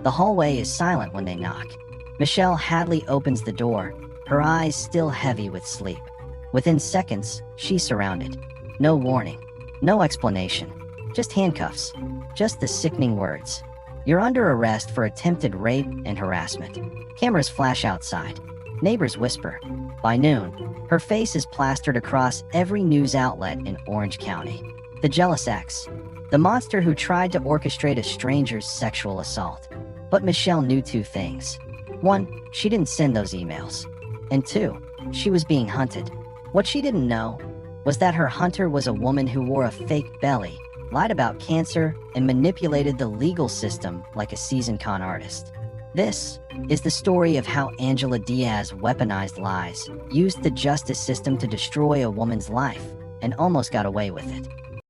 The hallway is silent when they knock. Michelle Hadley opens the door, her eyes still heavy with sleep. Within seconds, she's surrounded. No warning, no explanation, just handcuffs, just the sickening words. You're under arrest for attempted rape and harassment. Cameras flash outside. Neighbors whisper. By noon, her face is plastered across every news outlet in Orange County. The jealous ex, the monster who tried to orchestrate a stranger's sexual assault. But Michelle knew two things. One, she didn't send those emails. And two, she was being hunted. What she didn't know was that her hunter was a woman who wore a fake belly, lied about cancer, and manipulated the legal system like a seasoned con artist. This is the story of how Angela Diaz weaponized lies, used the justice system to destroy a woman's life, and almost got away with it.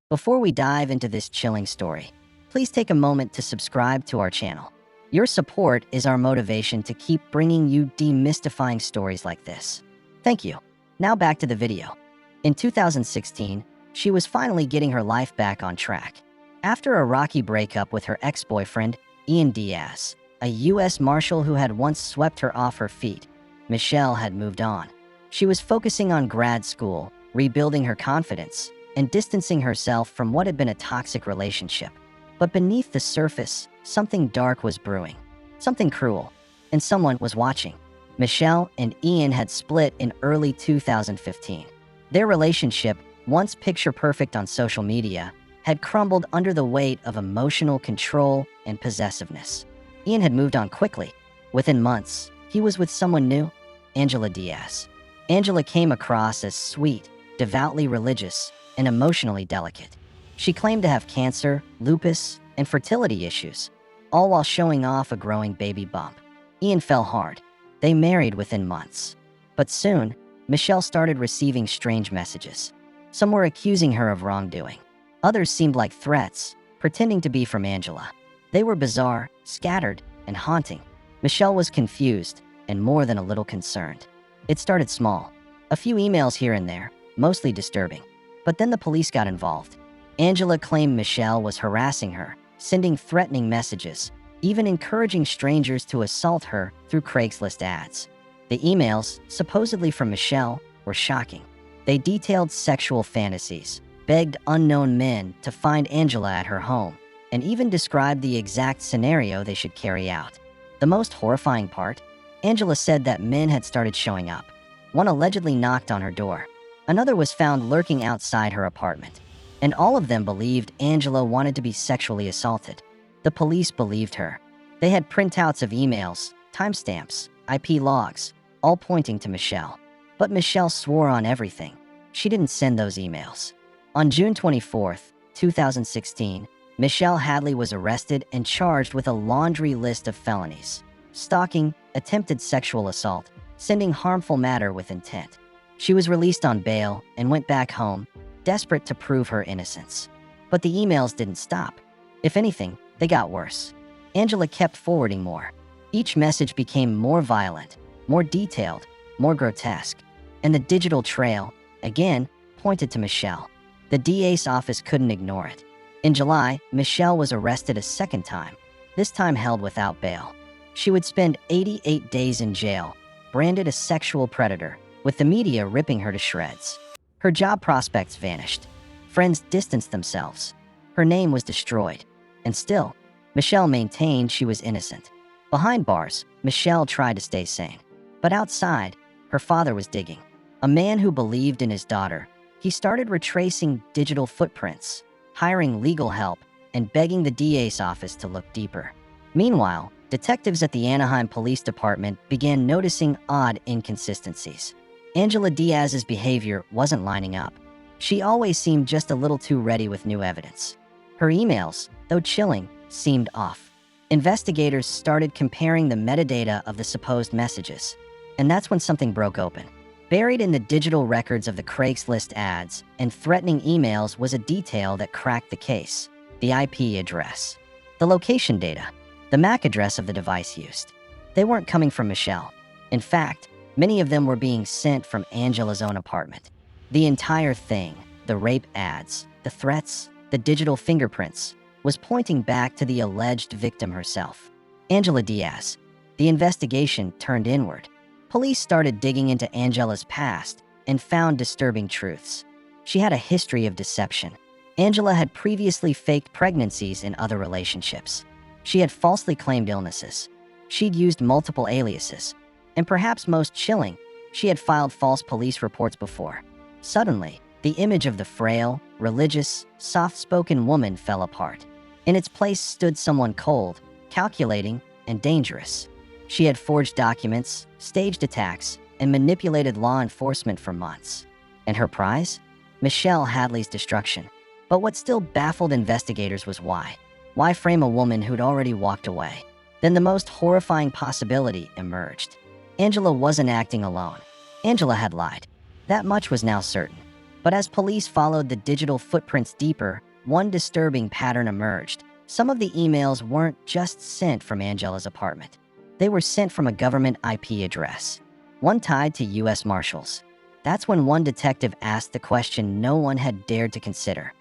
Before we dive into this chilling story, please take a moment to subscribe to our channel. Your support is our motivation to keep bringing you demystifying stories like this. Thank you. Now back to the video. In 2016, she was finally getting her life back on track. After a rocky breakup with her ex-boyfriend, Diaz, a U.S. Marshal who had once swept her off her feet, Michelle had moved on. She was focusing on grad school, rebuilding her confidence, and distancing herself from what had been a toxic relationship. But beneath the surface, something dark was brewing, something cruel, and someone was watching. Michelle and Ian had split in early 2015. Their relationship, once picture-perfect on social media, had crumbled under the weight of emotional control and possessiveness. Ian had moved on quickly. Within months, he was with someone new, Angela Diaz. Angela came across as sweet, devoutly religious, and emotionally delicate. She claimed to have cancer, lupus, and fertility issues, all while showing off a growing baby bump. Ian fell hard. They married within months. But soon, Michelle started receiving strange messages. Some were accusing her of wrongdoing. Others seemed like threats, pretending to be from Angela. They were bizarre, scattered, and haunting. Michelle was confused and more than a little concerned. It started small. A few emails here and there, mostly disturbing. But then the police got involved. Angela claimed Michelle was harassing her, sending threatening messages, even encouraging strangers to assault her through Craigslist ads. The emails, supposedly from Michelle, were shocking. They detailed sexual fantasies, begged unknown men to find Angela at her home, and even described the exact scenario they should carry out. The most horrifying part? Angela said that men had started showing up. One allegedly knocked on her door. Another was found lurking outside her apartment. And all of them believed Angela wanted to be sexually assaulted. The police believed her. They had printouts of emails, timestamps, IP logs, all pointing to Michelle. But Michelle swore on everything. She didn't send those emails. On June 24, 2016, Michelle Hadley was arrested and charged with a laundry list of felonies: stalking, attempted sexual assault, sending harmful matter with intent. She was released on bail and went back home, desperate to prove her innocence. But the emails didn't stop. If anything, they got worse. Angela kept forwarding more. Each message became more violent, more detailed, more grotesque. And the digital trail, again, pointed to Michelle. The DA's office couldn't ignore it. In July, Michelle was arrested a second time, this time held without bail. She would spend 88 days in jail, branded a sexual predator, with the media ripping her to shreds. Her job prospects vanished. Friends distanced themselves. Her name was destroyed. And still, Michelle maintained she was innocent. Behind bars, Michelle tried to stay sane. But outside, her father was digging. A man who believed in his daughter, he started retracing digital footprints, hiring legal help, and begging the DA's office to look deeper. Meanwhile, detectives at the Anaheim Police Department began noticing odd inconsistencies. Angela Diaz's behavior wasn't lining up. She always seemed just a little too ready with new evidence. Her emails, though chilling, seemed off. Investigators started comparing the metadata of the supposed messages. And that's when something broke open. Buried in the digital records of the Craigslist ads and threatening emails was a detail that cracked the case: the IP address. The location data, the MAC address of the device used. They weren't coming from Michelle. In fact, many of them were being sent from Angela's own apartment. The entire thing, the rape ads, the threats, the digital fingerprints, was pointing back to the alleged victim herself. Angela Diaz. The investigation turned inward. Police started digging into Angela's past and found disturbing truths. She had a history of deception. Angela had previously faked pregnancies in other relationships. She had falsely claimed illnesses. She'd used multiple aliases. And perhaps most chilling, she had filed false police reports before. Suddenly, the image of the frail, religious, soft-spoken woman fell apart. In its place stood someone cold, calculating, and dangerous. She had forged documents, staged attacks, and manipulated law enforcement for months. And her prize? Michelle Hadley's destruction. But what still baffled investigators was why. Why frame a woman who'd already walked away? Then the most horrifying possibility emerged. Angela wasn't acting alone. Angela had lied. That much was now certain. But as police followed the digital footprints deeper, one disturbing pattern emerged. Some of the emails weren't just sent from Angela's apartment. They were sent from a government IP address, one tied to U.S. Marshals. That's when one detective asked the question no one had dared to consider.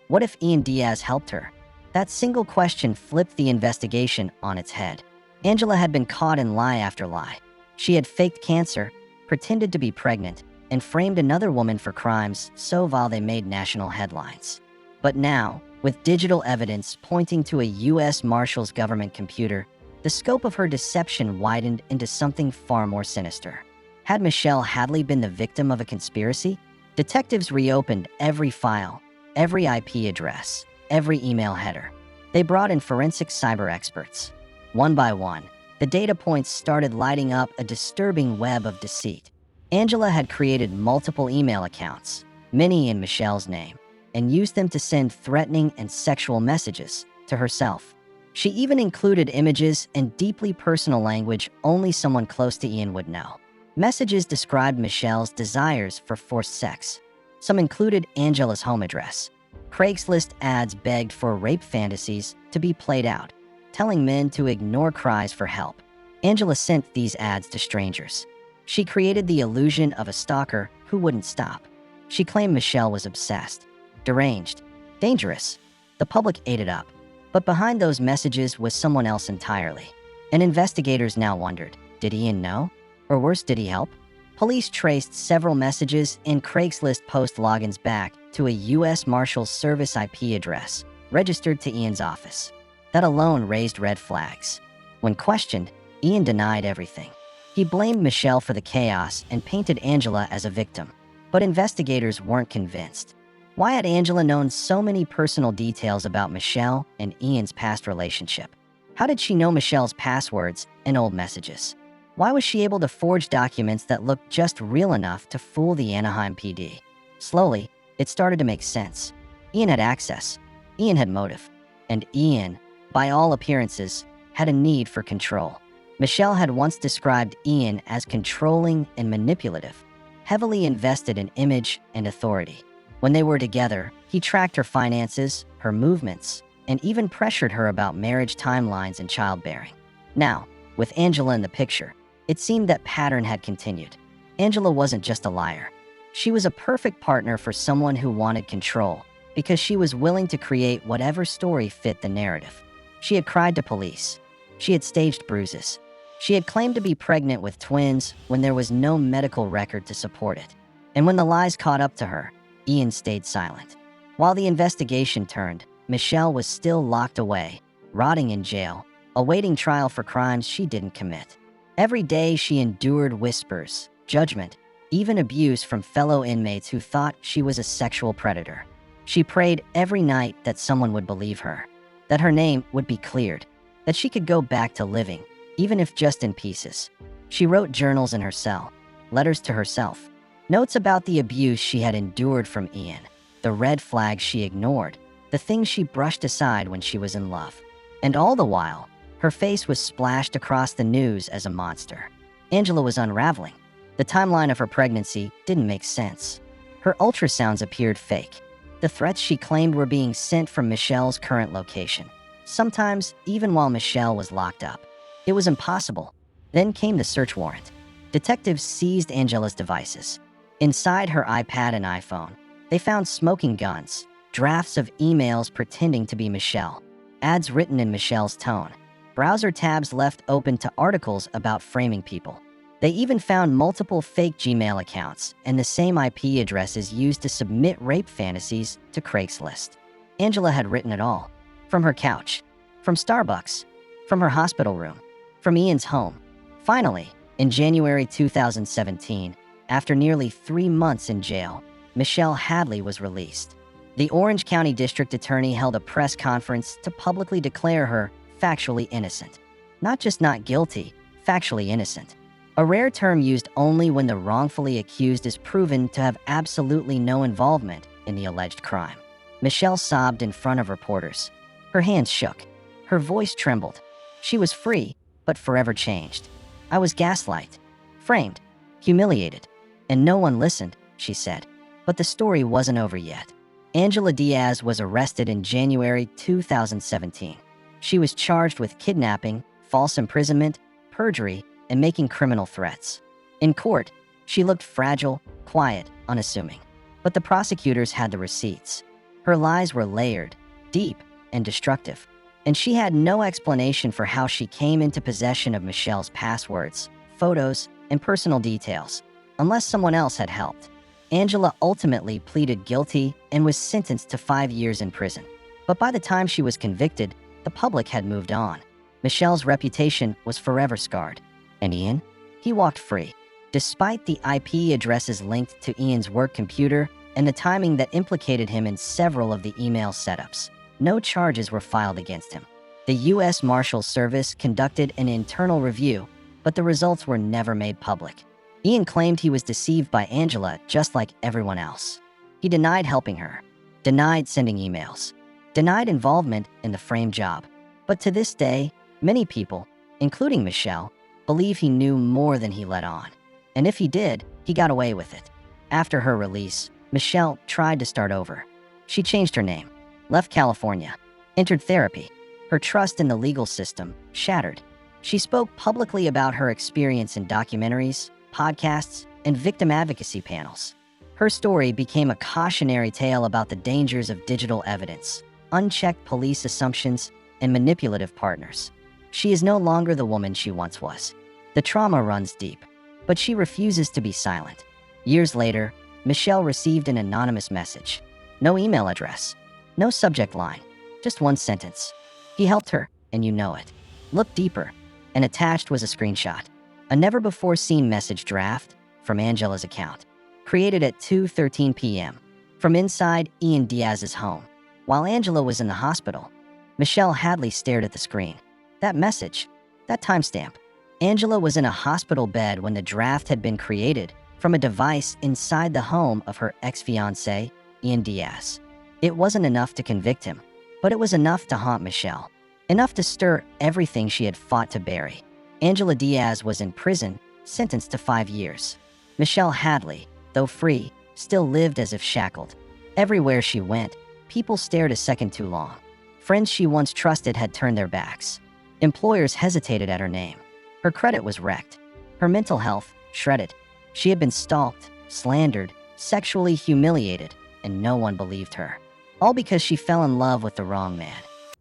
What if Ian Diaz helped her? That single question flipped the investigation on its head. Angela had been caught in lie after lie. She had faked cancer, pretended to be pregnant, and framed another woman for crimes so vile they made national headlines. But now, with digital evidence pointing to a U.S. Marshals government computer, the scope of her deception widened into something far more sinister. Had Michelle Hadley been the victim of a conspiracy? Detectives reopened every file, every IP address, every email header. They brought in forensic cyber experts. One by one, the data points started lighting up a disturbing web of deceit. Angela had created multiple email accounts, many in Michelle's name, and used them to send threatening and sexual messages to herself. She even included images and deeply personal language only someone close to Ian would know. Messages described Michelle's desires for forced sex. Some included Angela's home address. Craigslist ads begged for rape fantasies to be played out, telling men to ignore cries for help. Angela sent these ads to strangers. She created the illusion of a stalker who wouldn't stop. She claimed Michelle was obsessed, deranged, dangerous. The public ate it up. But behind those messages was someone else entirely. And investigators now wondered, did Ian know? Or worse, did he help? Police traced several messages and Craigslist post logins back to a U.S. Marshals Service IP address registered to Ian's office. That alone raised red flags. When questioned, Ian denied everything. He blamed Michelle for the chaos and painted Angela as a victim. But investigators weren't convinced. Why had Angela known so many personal details about Michelle and Ian's past relationship? How did she know Michelle's passwords and old messages? Why was she able to forge documents that looked just real enough to fool the Anaheim PD? Slowly, it started to make sense. Ian had access. Ian had motive. And Ian, by all appearances, had a need for control. Michelle had once described Ian as controlling and manipulative, heavily invested in image and authority. When they were together, he tracked her finances, her movements, and even pressured her about marriage timelines and childbearing. Now, with Angela in the picture, it seemed that pattern had continued. Angela wasn't just a liar. She was a perfect partner for someone who wanted control, because she was willing to create whatever story fit the narrative. She had cried to police. She had staged bruises. She had claimed to be pregnant with twins when there was no medical record to support it. And when the lies caught up to her, Ian stayed silent. While the investigation turned, Michelle was still locked away, rotting in jail, awaiting trial for crimes she didn't commit. Every day she endured whispers, judgment, even abuse from fellow inmates who thought she was a sexual predator. She prayed every night that someone would believe her, that her name would be cleared, that she could go back to living, even if just in pieces. She wrote journals in her cell, letters to herself, notes about the abuse she had endured from Ian, the red flags she ignored, the things she brushed aside when she was in love. And all the while, her face was splashed across the news as a monster. Angela was unraveling. The timeline of her pregnancy didn't make sense. Her ultrasounds appeared fake. The threats she claimed were being sent from Michelle's current location, sometimes even while Michelle was locked up. It was impossible. Then came the search warrant. Detectives seized Angela's devices. Inside her iPad and iPhone, they found smoking guns, drafts of emails pretending to be Michelle, ads written in Michelle's tone, browser tabs left open to articles about framing people. They even found multiple fake Gmail accounts and the same IP addresses used to submit rape fantasies to Craigslist. Angela had written it all. From her couch, from Starbucks, from her hospital room, from Ian's home. Finally, in January 2017, after nearly 3 months in jail, Michelle Hadley was released. The Orange County District Attorney held a press conference to publicly declare her factually innocent. Not just not guilty, factually innocent. A rare term used only when the wrongfully accused is proven to have absolutely no involvement in the alleged crime. Michelle sobbed in front of reporters. Her hands shook. Her voice trembled. She was free, but forever changed. I was gaslighted, framed, humiliated, and no one listened, she said. But the story wasn't over yet. Angela Diaz was arrested in January 2017. She was charged with kidnapping, false imprisonment, perjury, and making criminal threats. In court, she looked fragile, quiet, unassuming. But the prosecutors had the receipts. Her lies were layered, deep, and destructive. And she had no explanation for how she came into possession of Michelle's passwords, photos, and personal details, unless someone else had helped. Angela ultimately pleaded guilty and was sentenced to 5 years in prison. But by the time she was convicted, the public had moved on. Michelle's reputation was forever scarred. And Ian? He walked free. Despite the IP addresses linked to Ian's work computer and the timing that implicated him in several of the email setups, no charges were filed against him. The U.S. Marshals Service conducted an internal review, but the results were never made public. Ian claimed he was deceived by Angela just like everyone else. He denied helping her, denied sending emails, denied involvement in the frame job. But to this day, many people, including Michelle, believe he knew more than he let on. And if he did, he got away with it. After her release, Michelle tried to start over. She changed her name, left California, entered therapy. Her trust in the legal system shattered. She spoke publicly about her experience in documentaries, podcasts, and victim advocacy panels. Her story became a cautionary tale about the dangers of digital evidence, unchecked police assumptions, and manipulative partners. She is no longer the woman she once was. The trauma runs deep, but she refuses to be silent. Years later, Michelle received an anonymous message. No email address, no subject line, just one sentence. He helped her, and you know it. Look deeper, and attached was a screenshot. A never-before-seen message draft from Angela's account, created at 2:13 p.m. from inside Ian Diaz's home. While Angela was in the hospital, Michelle Hadley stared at the screen. That message, that timestamp. Angela was in a hospital bed when the draft had been created from a device inside the home of her ex-fiancé, Ian Diaz. It wasn't enough to convict him, but it was enough to haunt Michelle, enough to stir everything she had fought to bury. Angela Diaz was in prison, sentenced to 5 years. Michelle Hadley, though free, still lived as if shackled. Everywhere she went, people stared a second too long. Friends she once trusted had turned their backs. Employers hesitated at her name. Her credit was wrecked. Her mental health shredded. She had been stalked, slandered, sexually humiliated, and no one believed her. All because she fell in love with the wrong man.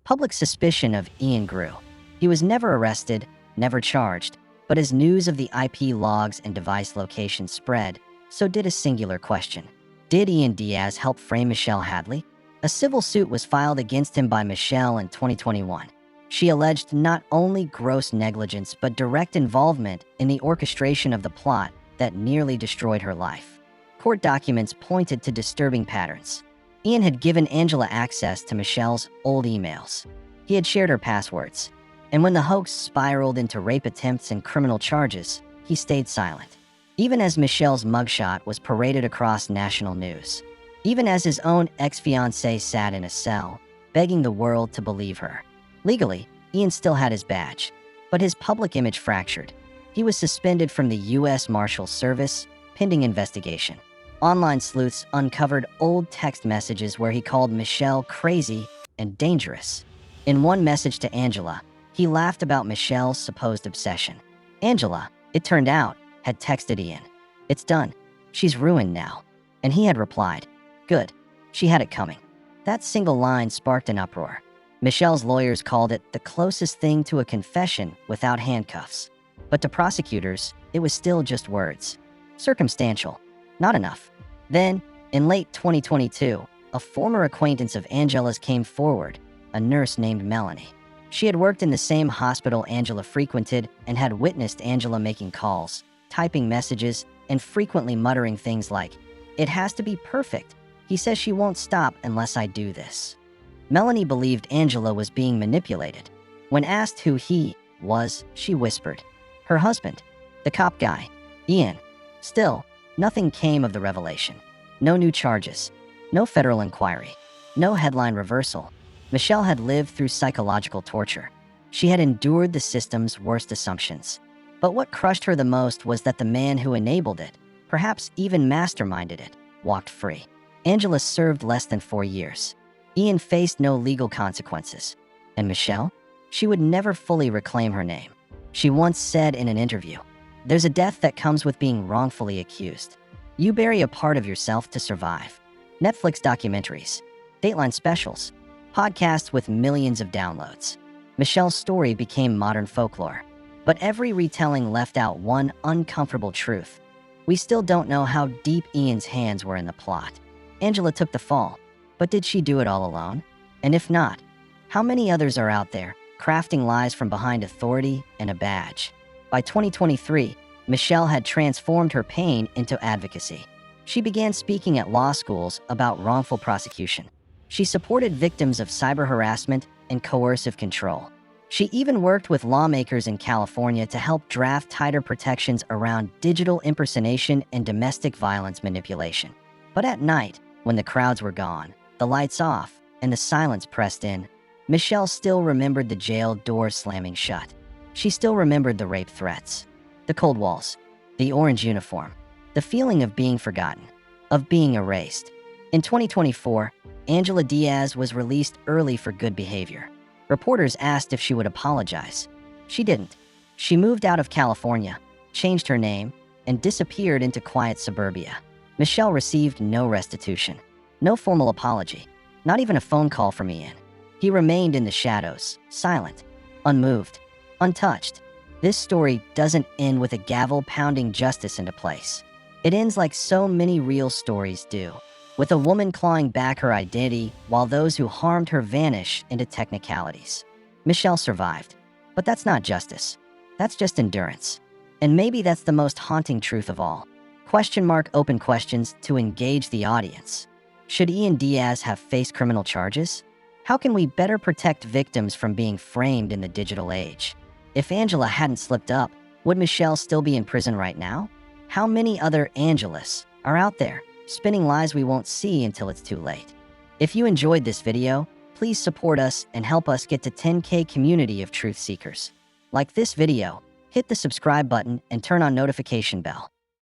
Public suspicion of Ian grew. He was never arrested, never charged, but as news of the IP logs and device locations spread, so did a singular question. Did Ian Diaz help frame Michelle Hadley? A civil suit was filed against him by Michelle in 2021. She alleged not only gross negligence, but direct involvement in the orchestration of the plot that nearly destroyed her life. Court documents pointed to disturbing patterns. Ian had given Angela access to Michelle's old emails. He had shared her passwords. And when the hoax spiraled into rape attempts and criminal charges, he stayed silent. Even as Michelle's mugshot was paraded across national news. Even as his own ex-fiancée sat in a cell, begging the world to believe her. Legally, Ian still had his badge, but his public image fractured. He was suspended from the U.S. Marshals Service, pending investigation. Online sleuths uncovered old text messages where he called Michelle crazy and dangerous. In one message to Angela, he laughed about Michelle's supposed obsession. Angela, it turned out, had texted Ian. "It's done. She's ruined now." And he had replied, "Good. She had it coming." That single line sparked an uproar. Michelle's lawyers called it the closest thing to a confession without handcuffs. But to prosecutors, it was still just words. Circumstantial. Not enough. Then, in late 2022, a former acquaintance of Angela's came forward, a nurse named Melanie. She had worked in the same hospital Angela frequented and had witnessed Angela making calls, typing messages, and frequently muttering things like, "It has to be perfect. He says she won't stop unless I do this." Melanie believed Angela was being manipulated. When asked who he was, she whispered, "Her husband, the cop guy, Ian." Still, nothing came of the revelation. No new charges, no federal inquiry, no headline reversal. Michelle had lived through psychological torture. She had endured the system's worst assumptions. But what crushed her the most was that the man who enabled it, perhaps even masterminded it, walked free. Angela served less than 4 years. Ian faced no legal consequences. And Michelle? She would never fully reclaim her name. She once said in an interview, "There's a death that comes with being wrongfully accused. You bury a part of yourself to survive." Netflix documentaries, Dateline specials, podcasts with millions of downloads. Michelle's story became modern folklore. But every retelling left out one uncomfortable truth. We still don't know how deep Ian's hands were in the plot. Angela took the fall, but did she do it all alone? And if not, how many others are out there, crafting lies from behind authority and a badge? By 2023, Michelle had transformed her pain into advocacy. She began speaking at law schools about wrongful prosecution. She supported victims of cyber harassment and coercive control. She even worked with lawmakers in California to help draft tighter protections around digital impersonation and domestic violence manipulation. But at night, when the crowds were gone, the lights off, and the silence pressed in, Michelle still remembered the jail doors slamming shut. She still remembered the rape threats, the cold walls, the orange uniform, the feeling of being forgotten, of being erased. In 2024, Angela Diaz was released early for good behavior. Reporters asked if she would apologize. She didn't. She moved out of California, changed her name, and disappeared into quiet suburbia. Michelle received no restitution, no formal apology, not even a phone call from Ian. He remained in the shadows, silent, unmoved, untouched. This story doesn't end with a gavel pounding justice into place. It ends like so many real stories do, with a woman clawing back her identity while those who harmed her vanish into technicalities. Michelle survived, but that's not justice. That's just endurance. And maybe that's the most haunting truth of all. Open questions to engage the audience. Should Ian Diaz have faced criminal charges? How can we better protect victims from being framed in the digital age? If Angela hadn't slipped up, would Michelle still be in prison right now? How many other Angelas are out there, spinning lies we won't see until it's too late? If you enjoyed this video, please support us and help us get to 10K community of truth seekers. Like this video, hit the subscribe button and turn on notification bell.